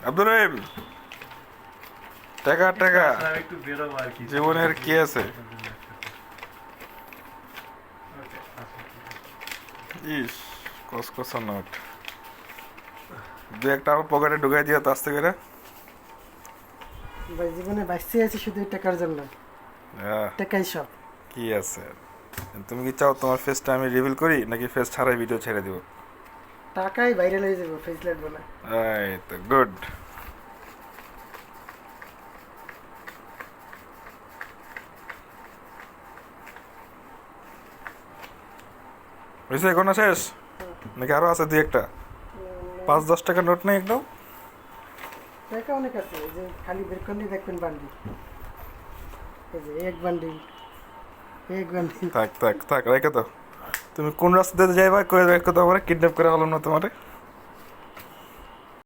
আব্দুর রহিম, টাকা টাকা জীবনের কি আছে? ইস, কসকসা নোট দু একটা আমার পকেটে ঢুকাই দিয়া তো আস্তে করে। ভাই জীবনে বাঁচতে আছি শুধু এই টাকার জন্য। টাকাই সব। কি আছে? তুমি কি চাও তোমার ফেসটা আমি রিভিল করি নাকি ফেস ছাড়াই ভিডিও ছেড়ে দিব? টাকাই ভাইরাল হয়ে যাবো, ফেস লাগবে না। এই তো গুড। হয়েছে এখন শেষ নাকি আরো আছে দুই একটা? 5-10 টাকা নোট নেই একদম? টাকা অনেক আছে, এই যে খালি বের করলে দেখবেন বান্ডিল। এই যে এক বান্ডিল, এক বান্ডিল। থাক থাক থাক, রেখে তো। তুমি কোন রাস্তা দিয়ে যাইবা কই রেখে তো আমার কিডন্যাপ করে হলো না তোমারে?